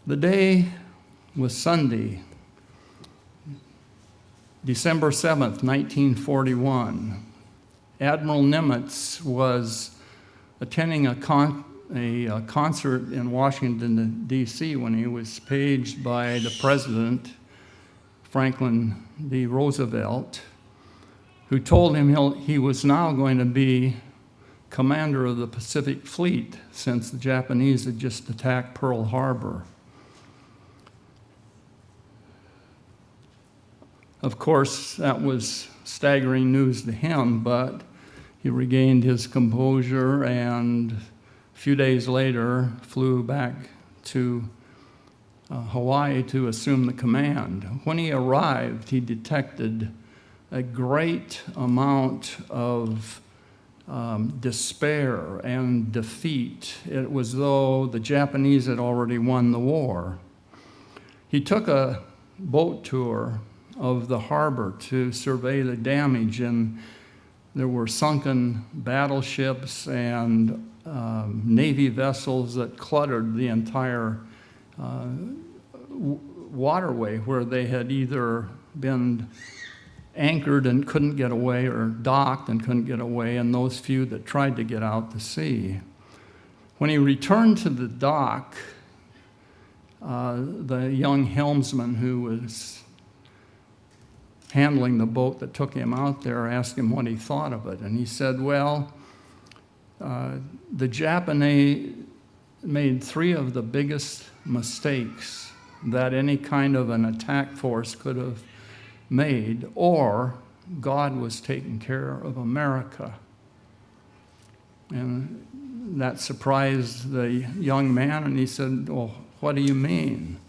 The day was Sunday, December 7th, 1941. Admiral Nimitz was attending a concert in Washington, D.C. when he was paged by the President, Franklin D. Roosevelt, who told him he was now going to be commander of the Pacific Fleet since the Japanese had just attacked Pearl Harbor. Of course, that was staggering news to him, but he regained his composure and a few days later flew back to Hawaii to assume the command. When he arrived, he detected a great amount of despair and defeat. It was as though the Japanese had already won the war. He took a boat tour of the harbor to survey the damage, and there were sunken battleships and Navy vessels that cluttered the entire waterway where they had either been anchored and couldn't get away or docked and couldn't get away, and those few that tried to get out to sea. When he returned to the dock, the young helmsman who was handling the boat that took him out there asked him what he thought of it. And he said, well, the Japanese made 3 of the biggest mistakes that any kind of an attack force could have made, or God was taking care of America. And that surprised the young man, and he said, well, what do you mean?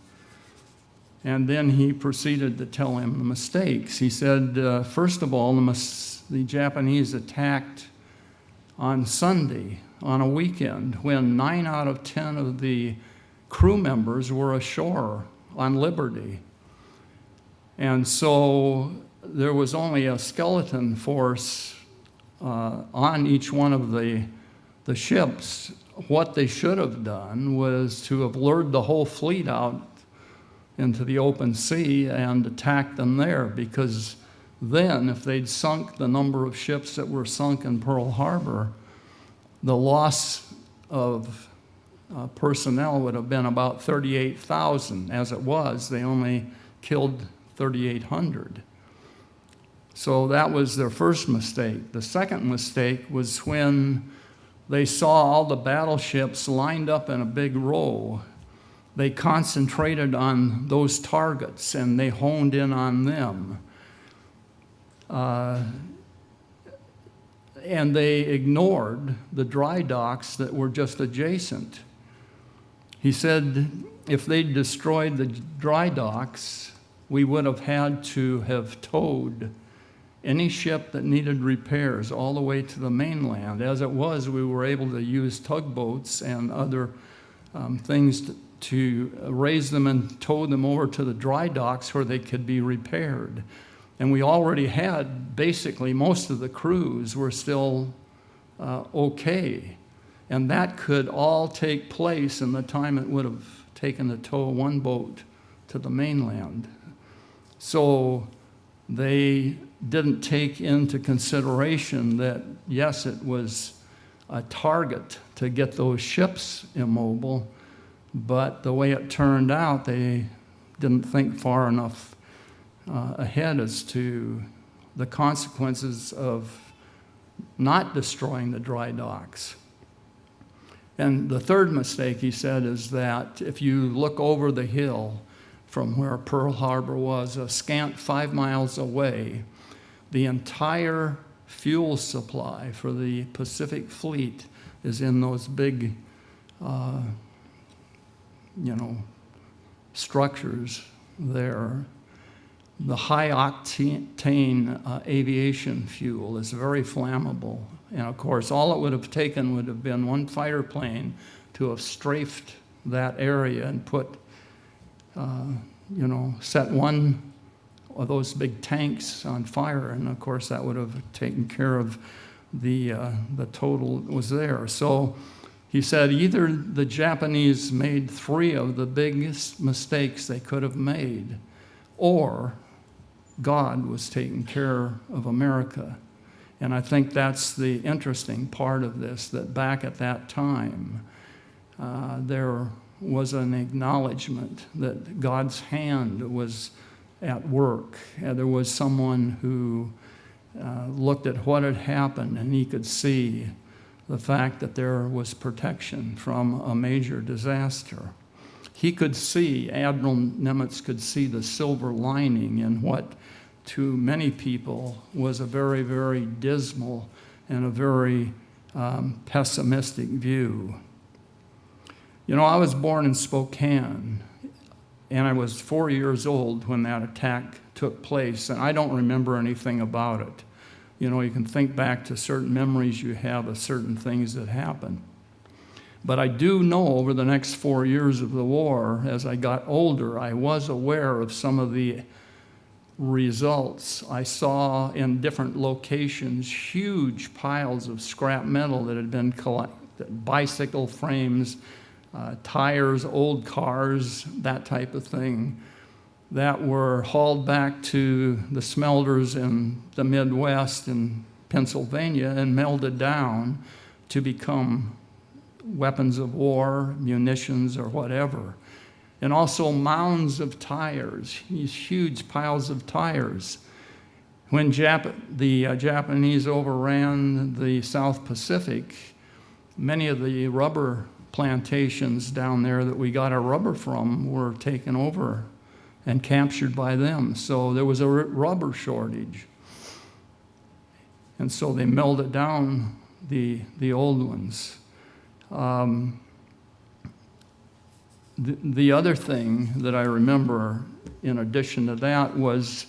And then he proceeded to tell him the mistakes. He said, first of all, the Japanese attacked on Sunday, on a weekend, when 9 out of 10 of the crew members were ashore on liberty. And so there was only a skeleton force on each one of the ships. What they should have done was to have lured the whole fleet out into the open sea and attacked them there, because then if they'd sunk the number of ships that were sunk in Pearl Harbor, the loss of personnel would have been about 38,000. As it was, they only killed 3,800. So that was their first mistake. The second mistake was when they saw all the battleships lined up in a big row. They concentrated on those targets and they honed in on them. And they ignored the dry docks that were just adjacent. He said if they'd destroyed the dry docks, we would have had to have towed any ship that needed repairs all the way to the mainland. As it was, we were able to use tugboats and other things to raise them and tow them over to the dry docks where they could be repaired. And we already had, basically, most of the crews were still okay. And that could all take place in the time it would have taken to tow one boat to the mainland. So they didn't take into consideration that, yes, it was a target to get those ships immobile, but the way it turned out, they didn't think far enough ahead as to the consequences of not destroying the dry docks. And the third mistake, he said, is that if you look over the hill from where Pearl Harbor was, a scant 5 miles away, the entire fuel supply for the Pacific Fleet is in those big structures there. The high-octane aviation fuel is very flammable. And of course, all it would have taken would have been one fighter plane to have strafed that area and put, set one of those big tanks on fire. And of course, that would have taken care of the total that was there. So He said either the Japanese made 3 of the biggest mistakes they could have made, or God was taking care of America. And I think that's the interesting part of this, that back at that time, there was an acknowledgement that God's hand was at work. And there was someone who looked at what had happened, and he could see the fact that there was protection from a major disaster. He could see, Admiral Nimitz could see the silver lining in what to many people was a very, very dismal and a very pessimistic view. You know, I was born in Spokane, and I was 4 years old when that attack took place, and I don't remember anything about it. You know, you can think back to certain memories you have of certain things that happened. But I do know over the next 4 years of the war, as I got older, I was aware of some of the results. I saw in different locations huge piles of scrap metal that had been collected, bicycle frames, tires, old cars, that type of thing, that were hauled back to the smelters in the Midwest and Pennsylvania and melted down to become weapons of war, munitions, or whatever. And also mounds of tires, these huge piles of tires. When the Japanese overran the South Pacific, many of the rubber plantations down there that we got our rubber from were taken over and captured by them. So there was a rubber shortage. And so they melted down the old ones. The other thing that I remember in addition to that was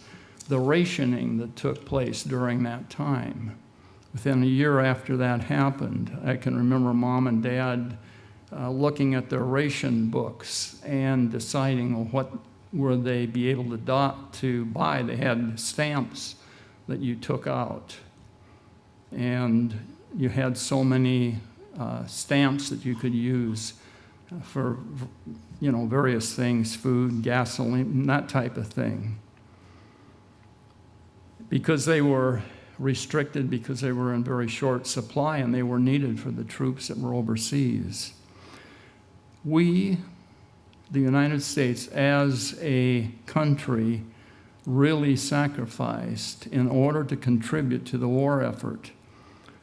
the rationing that took place during that time. Within a year after that happened, I can remember Mom and Dad looking at their ration books and deciding what were they be able to buy. They had stamps that you took out, and you had so many stamps that you could use for, you know, various things, food, gasoline, that type of thing. Because they were restricted, because they were in very short supply, and they were needed for the troops that were overseas. We, the United States, as a country, really sacrificed in order to contribute to the war effort.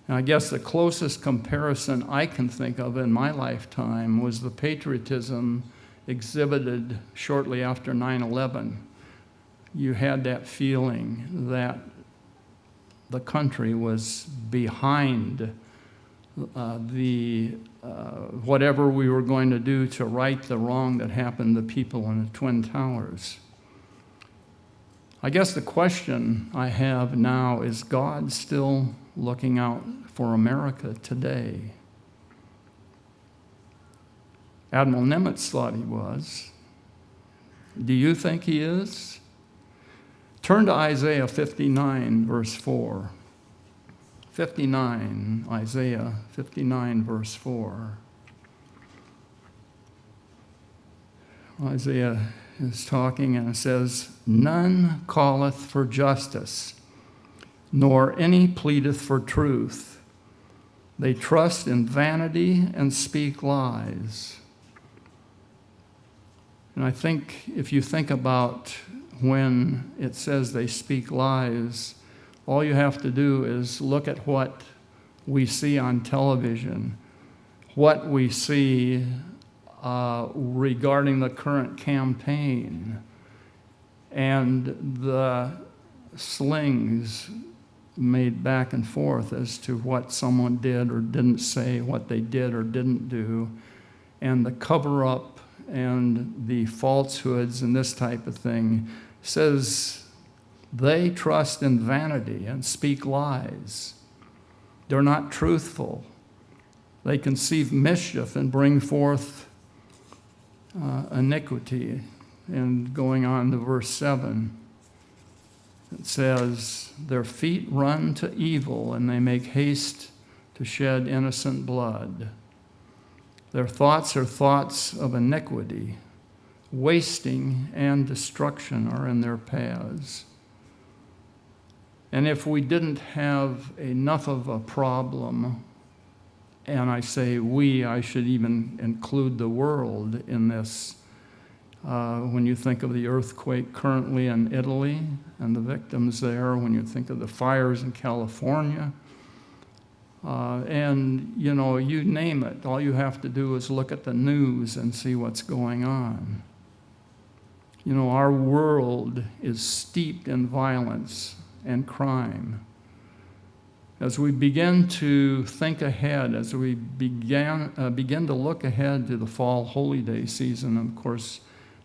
And I guess the closest comparison I can think of in my lifetime was the patriotism exhibited shortly after 9/11. You had that feeling that the country was behind whatever we were going to do to right the wrong that happened to people in the Twin Towers. I guess the question I have now is, God still looking out for America today? Admiral Nimitz thought he was. Do you think he is? Turn to Isaiah 59, verse 4. 59, Isaiah 59, verse 4. Isaiah is talking, and it says, "None calleth for justice, nor any pleadeth for truth. They trust in vanity and speak lies." And I think if you think about when it says they speak lies, all you have to do is look at what we see on television, what we see regarding the current campaign, and the slings made back and forth as to what someone did or didn't say, what they did or didn't do, and the cover-up and the falsehoods and this type of thing. Says they trust in vanity and speak lies. They're not truthful. They conceive mischief and bring forth iniquity. And going on to verse 7, it says, "Their feet run to evil, and they make haste to shed innocent blood." Their thoughts are thoughts of iniquity. Wasting and destruction are in their paths. And if we didn't have enough of a problem, and I say we, I should even include the world in this. When you think of the earthquake currently in Italy and the victims there, when you think of the fires in California, and you name it, all you have to do is look at the news and see what's going on. Our world is steeped in violence and crime. As we begin to think ahead, as we begin to look ahead to the fall holy day season, of course,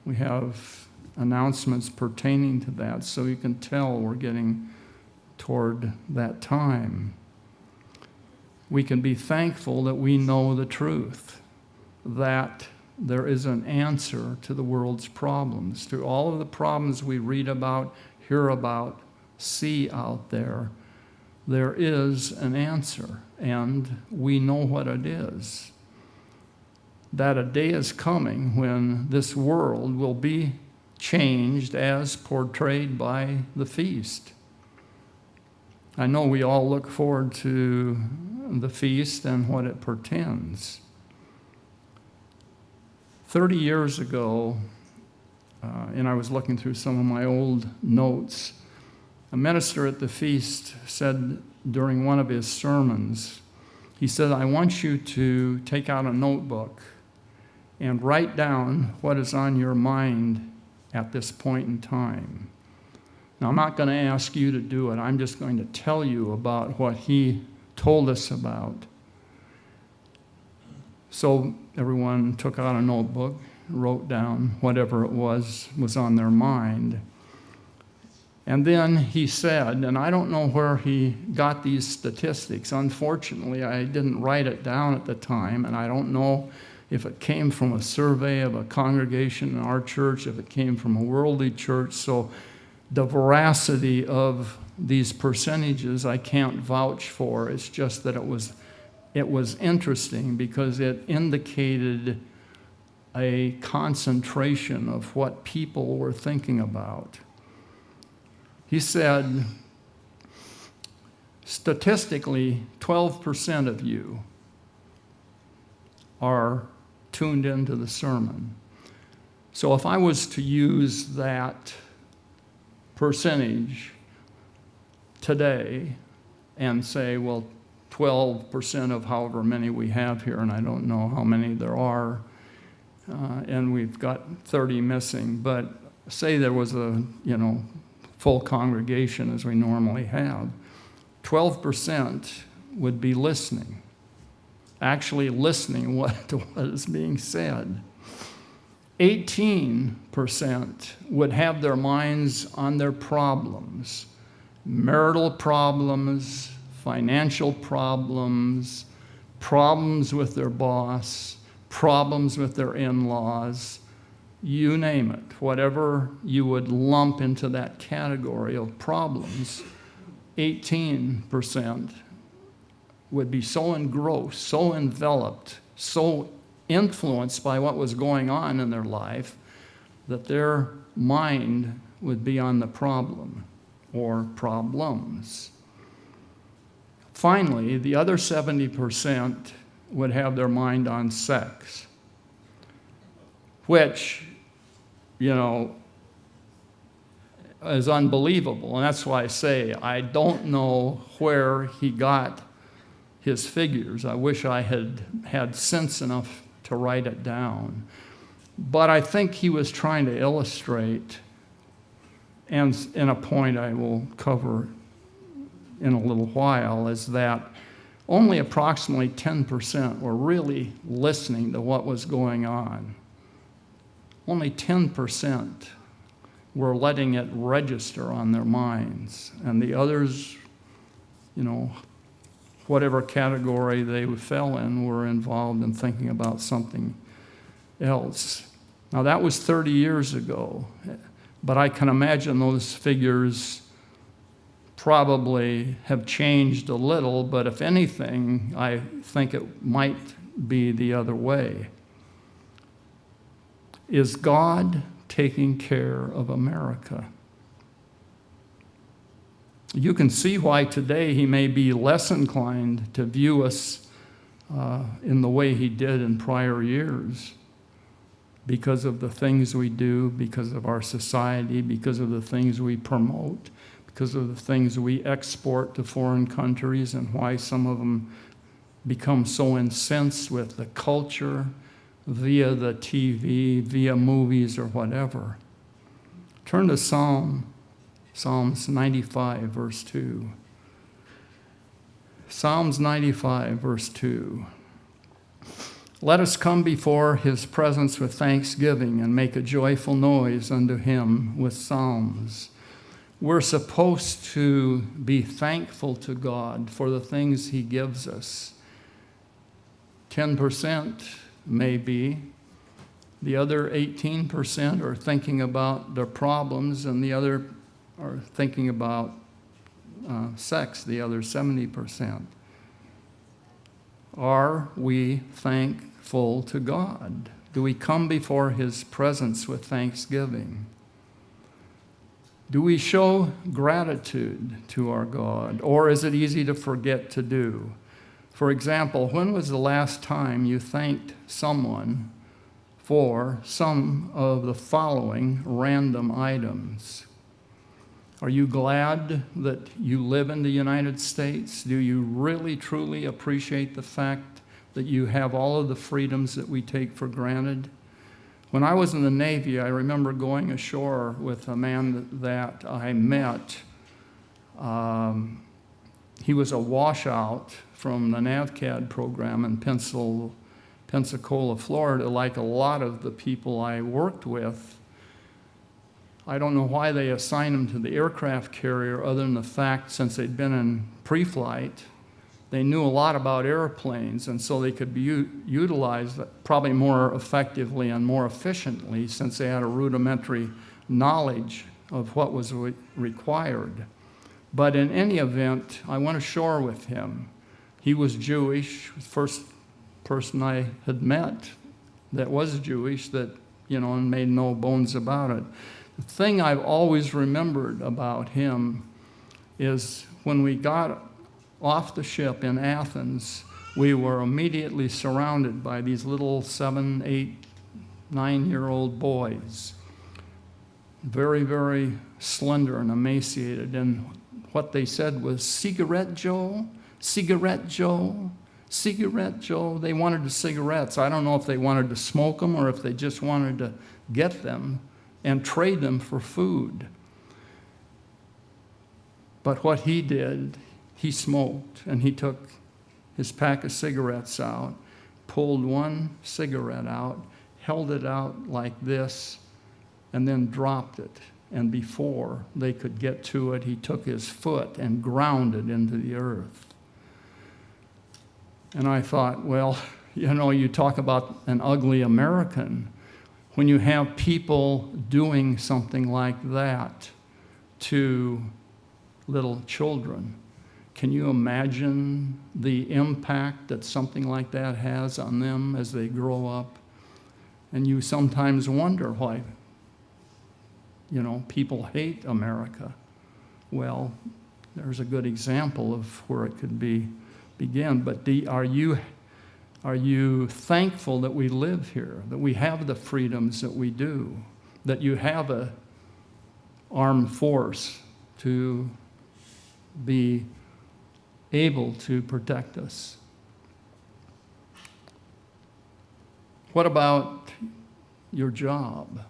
we have announcements pertaining to that, so you can tell we're getting toward that time. We can be thankful that we know the truth, that there is an answer to the world's problems, to all of the problems we read about, hear about, see out there. There is an answer, and we know what it is. That a day is coming when this world will be changed as portrayed by the feast. I know we all look forward to the feast and what it portends. 30 years ago, and I was looking through some of my old notes, a minister at the feast said during one of his sermons, he said, I want you to take out a notebook and write down what is on your mind at this point in time. Now, I'm not going to ask you to do it. I'm just going to tell you about what he told us about. So everyone took out a notebook, wrote down whatever it was on their mind. And then he said, and I don't know where he got these statistics. Unfortunately, I didn't write it down at the time, and I don't know if it came from a survey of a congregation in our church, if it came from a worldly church. So the veracity of these percentages I can't vouch for. It's just that it was interesting because it indicated a concentration of what people were thinking about. He said, statistically, 12% of you are tuned into the sermon. So if I was to use that percentage today and say, well, 12% of however many we have here, and I don't know how many there are, and we've got 30 missing, but say there was a, full congregation as we normally have, 12% would be listening, actually listening to what is being said. 18% would have their minds on their problems, marital problems, financial problems, problems with their boss, problems with their in-laws, you name it, whatever you would lump into that category of problems, 18% would be so engrossed, so enveloped, so influenced by what was going on in their life that their mind would be on the problem or problems. Finally, the other 70% would have their mind on sex, which, is unbelievable. And that's why I say I don't know where he got his figures. I wish I had had sense enough to write it down. But I think he was trying to illustrate, and in a point I will cover in a little while, is that only approximately 10% were really listening to what was going on. Only 10% were letting it register on their minds. And the others, whatever category they fell in, were involved in thinking about something else. Now, that was 30 years ago, but I can imagine those figures probably have changed a little, but if anything, I think it might be the other way. Is God taking care of America? You can see why today he may be less inclined to view us in the way he did in prior years, because of the things we do, because of our society, because of the things we promote, because of the things we export to foreign countries, and why some of them become so incensed with the culture via the TV, via movies or whatever. Turn to Psalms 95, verse 2. Psalms 95, verse 2. Let us come before his presence with thanksgiving and make a joyful noise unto him with psalms. We're supposed to be thankful to God for the things he gives us. 10% maybe. The other 18% are thinking about their problems, and the other are thinking about sex, the other 70%. Are we thankful to God? Do we come before his presence with thanksgiving? Do we show gratitude to our God, or is it easy to forget to do? For example, when was the last time you thanked someone for some of the following random items? Are you glad that you live in the United States? Do you really, truly appreciate the fact that you have all of the freedoms that we take for granted? When I was in the Navy, I remember going ashore with a man that I met. He was a washout from the NAVCAD program in Pensacola, Florida, like a lot of the people I worked with. I don't know why they assigned him to the aircraft carrier, other than the fact, since they'd been in pre-flight, they knew a lot about airplanes, and so they could be utilized probably more effectively and more efficiently, since they had a rudimentary knowledge of what was required. But in any event, I went ashore with him. He was Jewish, the first person I had met that was Jewish, that, and made no bones about it. The thing I've always remembered about him is when we got off the ship in Athens, we were immediately surrounded by these little 7, 8, 9-year-old boys, very, very slender and emaciated. And what they said was, "Cigarette Joe, Cigarette Joe, Cigarette Joe." They wanted the cigarettes. I don't know if they wanted to smoke them or if they just wanted to get them and trade them for food. But what he did, he smoked, and he took his pack of cigarettes out, pulled one cigarette out, held it out like this, and then dropped it. And before they could get to it, he took his foot and ground it into the earth. And I thought, well, you talk about an ugly American. When you have people doing something like that to little children, can you imagine the impact that something like that has on them as they grow up? And you sometimes wonder why, people hate America. Well, there's a good example of where it could begin. But are you thankful that we live here, that we have the freedoms that we do, that you have an armed force to be able to protect us? What about your job?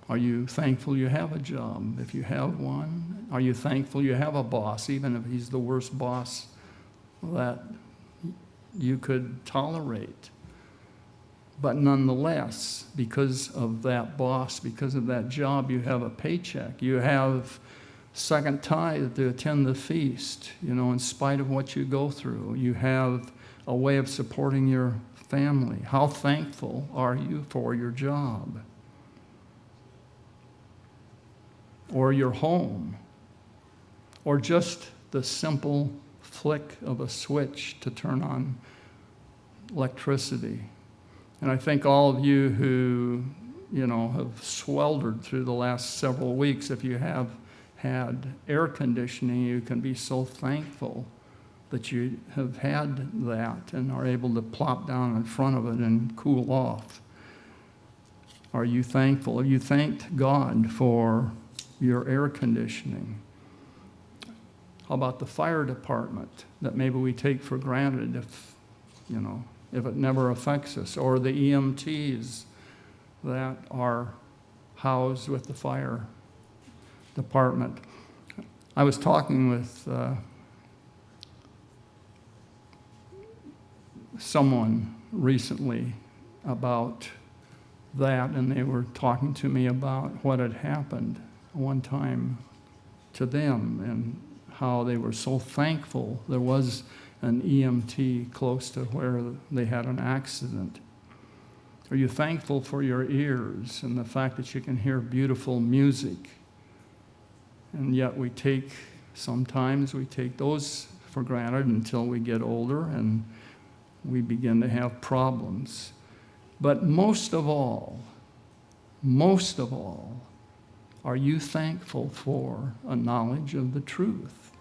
Are you thankful you have a job, if you have one? Are you thankful you have a boss, even if he's the worst boss that you could tolerate? But nonetheless, because of that boss, because of that job, you have a paycheck. You have second tithe to attend the feast, in spite of what you go through. You have a way of supporting your family. How thankful are you for your job? Or your home? Or just the simple flick of a switch to turn on electricity. And I think all of you who, have sweltered through the last several weeks, if you have had air conditioning, you can be so thankful that you have had that and are able to plop down in front of it and cool off. Are you thankful? Have you thanked God for your air conditioning? How about the fire department that maybe we take for granted if it never affects us, or the EMTs that are housed with the fire department? I was talking with someone recently about that, and they were talking to me about what had happened one time to them and how they were so thankful there was an EMT close to where they had an accident. Are you thankful for your ears and the fact that you can hear beautiful music? And yet sometimes we take those for granted until we get older and we begin to have problems. But most of all, are you thankful for a knowledge of the truth?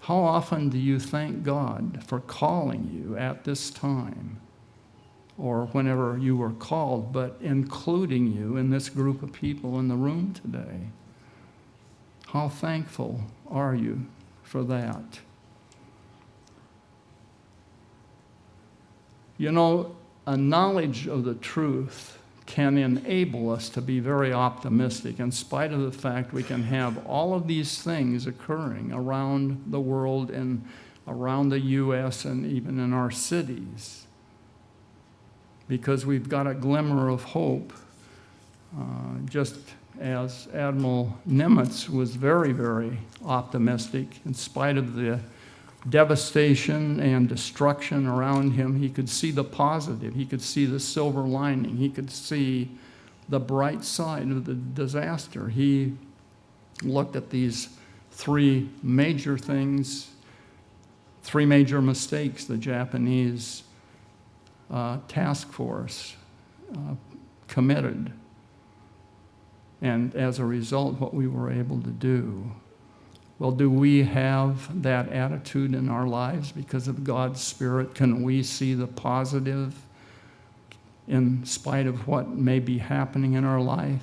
How often do you thank God for calling you at this time, or whenever you were called, but including you in this group of people in the room today? How thankful are you for that? A knowledge of the truth can enable us to be very optimistic in spite of the fact we can have all of these things occurring around the world and around the U.S. and even in our cities, because we've got a glimmer of hope, just as Admiral Nimitz was very, very optimistic in spite of the devastation and destruction around him. He could see the positive. He could see the silver lining. He could see the bright side of the disaster. He looked at these three major mistakes the Japanese task force committed, and as a result, what we were able to do. Well, do we have that attitude in our lives because of God's Spirit? Can we see the positive in spite of what may be happening in our life?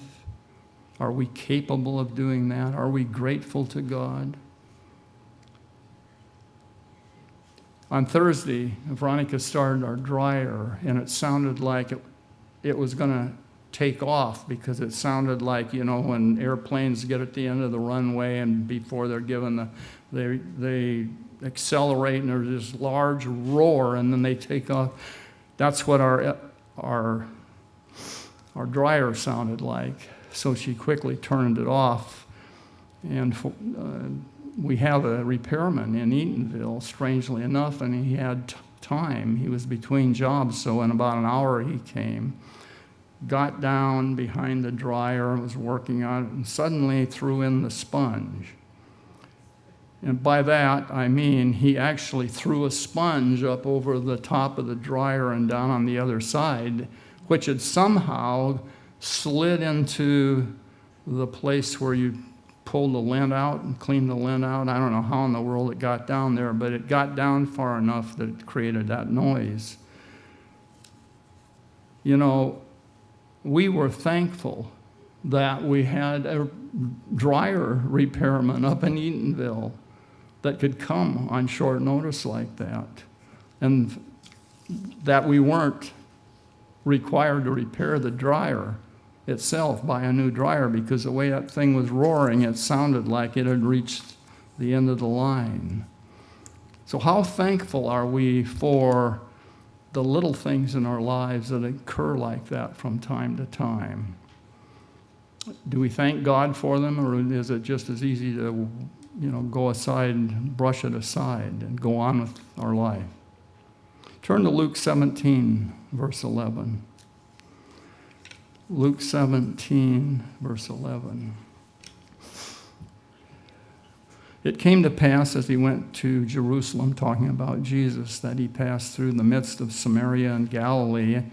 Are we capable of doing that? Are we grateful to God? On Thursday, Veronica started our dryer, and it sounded like it was going to take off, because it sounded like, when airplanes get at the end of the runway and before they're given they accelerate and there's this large roar and then they take off. That's what our dryer sounded like. So she quickly turned it off, and we have a repairman in Eatonville, strangely enough, and he had time. He was between jobs, so in about an hour he came, got down behind the dryer and was working on it, and suddenly threw in the sponge. And by that, I mean he actually threw a sponge up over the top of the dryer and down on the other side, which had somehow slid into the place where you pull the lint out and clean the lint out. I don't know how in the world it got down there, but it got down far enough that it created that noise. We were thankful that we had a dryer repairman up in Eatonville that could come on short notice like that, and that we weren't required to repair the dryer itself, buy a new dryer, because the way that thing was roaring, it sounded like it had reached the end of the line. So how thankful are we for the little things in our lives that occur like that from time to time? Do we thank God for them, or is it just as easy to, go aside and brush it aside and go on with our life? Turn to Luke 17, verse 11. Luke 17, verse 11. It came to pass as he went to Jerusalem, talking about Jesus, that he passed through the midst of Samaria and Galilee.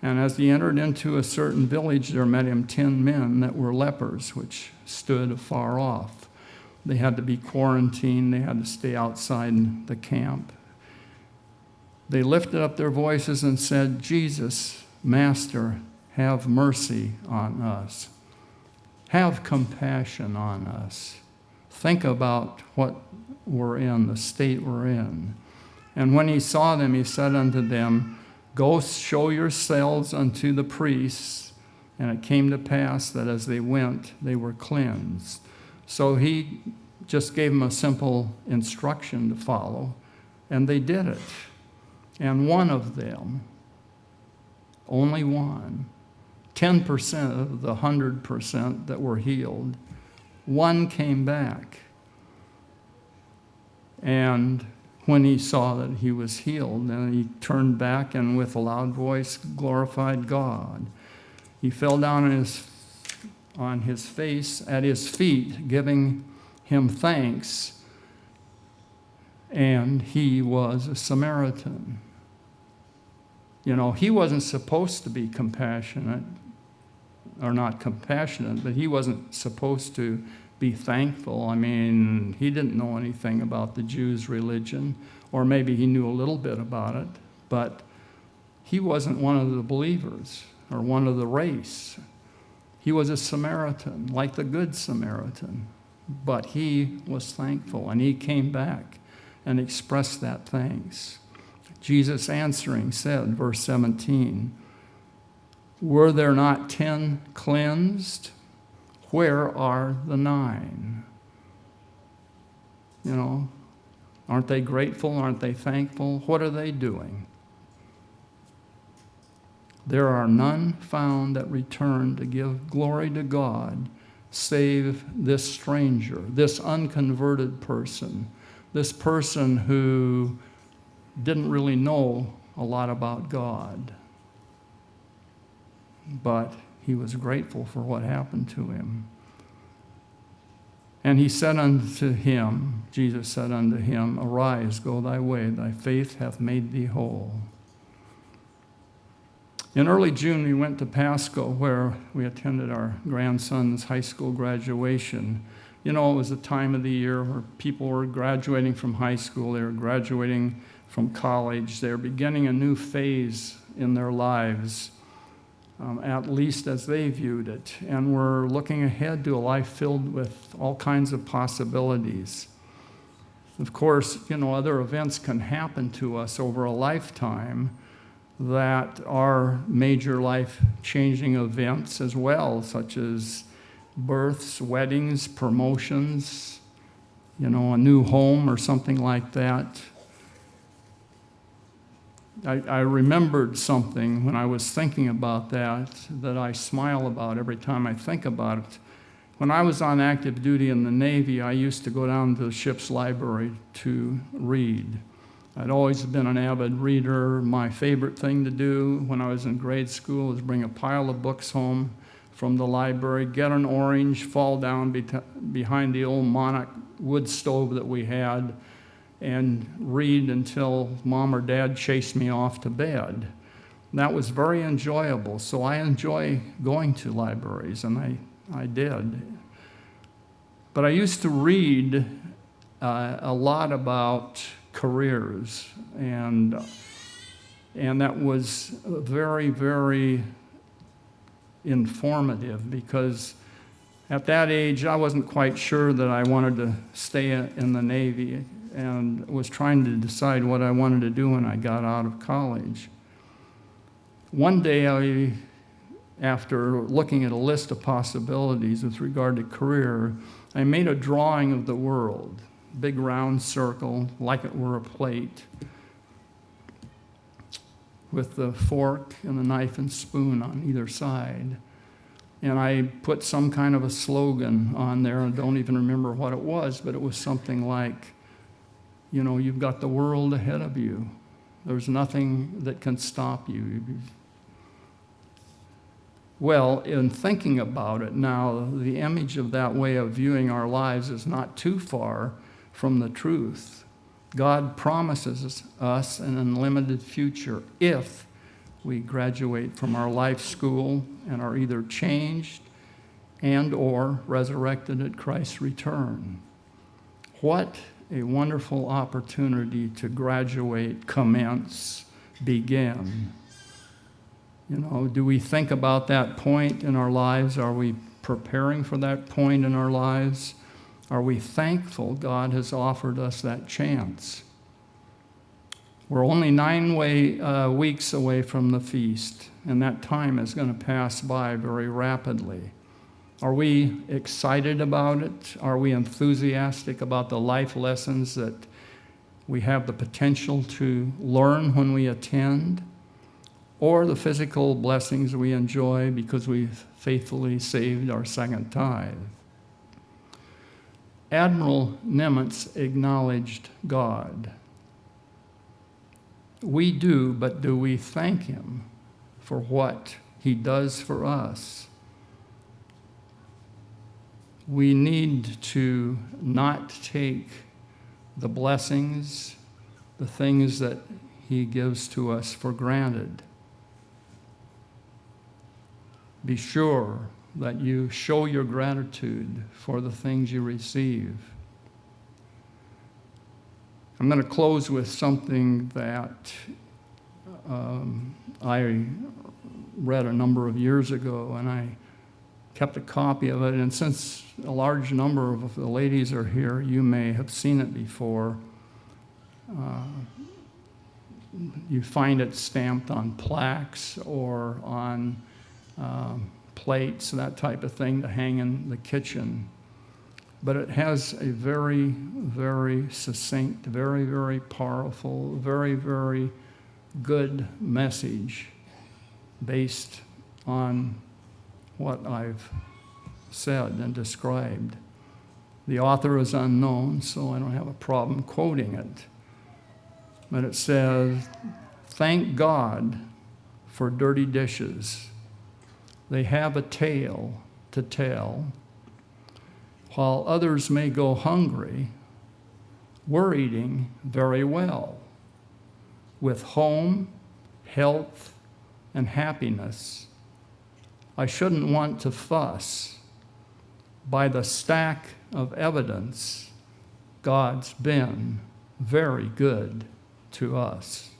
And as he entered into a certain village, there met him 10 men that were lepers, which stood afar off. They had to be quarantined. They had to stay outside the camp. They lifted up their voices and said, "Jesus, Master, have mercy on us. Have compassion on us. Think about what we're in, the state we're in." And when he saw them, he said unto them, "Go show yourselves unto the priests." And it came to pass that as they went, they were cleansed. So he just gave them a simple instruction to follow, and they did it. And one of them, only one, 10% of the 100% that were healed, one came back. And when he saw that he was healed, then he turned back and with a loud voice glorified God. He fell down on his face at his feet, giving him thanks, and he was a Samaritan. You know, he wasn't supposed to be compassionate, or not compassionate, but he wasn't supposed to be thankful. I mean, he didn't know anything about the Jews' religion, or maybe he knew a little bit about it, but he wasn't one of the believers or one of the race. He was a Samaritan, like the Good Samaritan, but he was thankful, and he came back and expressed that thanks. Jesus answering said, verse 17, "Were there not 10 cleansed? Where are the 9? You know, aren't they grateful? Aren't they thankful? What are they doing? There are none found that return to give glory to God, save this stranger, this unconverted person, this person who didn't really know a lot about God. But he was grateful for what happened to him. And he said unto him, Jesus said unto him, "Arise, go thy way, thy faith hath made thee whole." In early June, we went to Pasco, where we attended our grandson's high school graduation. You know, it was a time of the year where people were graduating from high school, they were graduating from college, they were beginning a new phase in their lives, at least as they viewed it, and were looking ahead to a life filled with all kinds of possibilities. Of course, you know, other events can happen to us over a lifetime that are major life-changing events as well, such as births, weddings, promotions, you know, a new home or something like that. I remembered something when I was thinking about that I smile about every time I think about it. When I was on active duty in the Navy, I used to go down to the ship's library to read. I'd always been an avid reader. My favorite thing to do when I was in grade school was bring a pile of books home from the library, get an orange, fall down behind the old monarch wood stove that we had, and read until Mom or Dad chased me off to bed. That was very enjoyable. So I enjoy going to libraries, and I did. But I used to read a lot about careers, and that was very, very informative, because at that age I wasn't quite sure that I wanted to stay in the Navy, and was trying to decide what I wanted to do when I got out of college. One day, after looking at a list of possibilities with regard to career, I made a drawing of the world, big round circle, like it were a plate, with the fork and the knife and spoon on either side. And I put some kind of a slogan on there. I don't even remember what it was, but it was something like, you know, you've got the world ahead of you. There's nothing that can stop you. Well, in thinking about it now, the image of that way of viewing our lives is not too far from the truth. God promises us an unlimited future if we graduate from our life school and are either changed and or resurrected at Christ's return. What a wonderful opportunity to graduate, commence, begin. You know, do we think about that point in our lives? Are we preparing for that point in our lives? Are we thankful God has offered us that chance? We're only 9 weeks away from the feast, and that time is going to pass by very rapidly. Are we excited about it? Are we enthusiastic about the life lessons that we have the potential to learn when we attend? Or the physical blessings we enjoy because we've faithfully saved our second tithe? Admiral Nimitz acknowledged God. We do, but do we thank him for what he does for us? We need to not take the blessings, the things that he gives to us for granted. Be sure that you show your gratitude for the things you receive. I'm going to close with something that I read a number of years ago, and I kept a copy of it. And since a large number of the ladies are here, you may have seen it before. You find it stamped on plaques or on plates, that type of thing, to hang in the kitchen. But it has a very, very succinct, very, very powerful, very, very good message based on what I've said and described. The author is unknown, so I don't have a problem quoting it. But it says, "Thank God for dirty dishes. They have a tale to tell. While others may go hungry, we're eating very well, with home, health, and happiness. I shouldn't want to fuss. By the stack of evidence, God's been very good to us."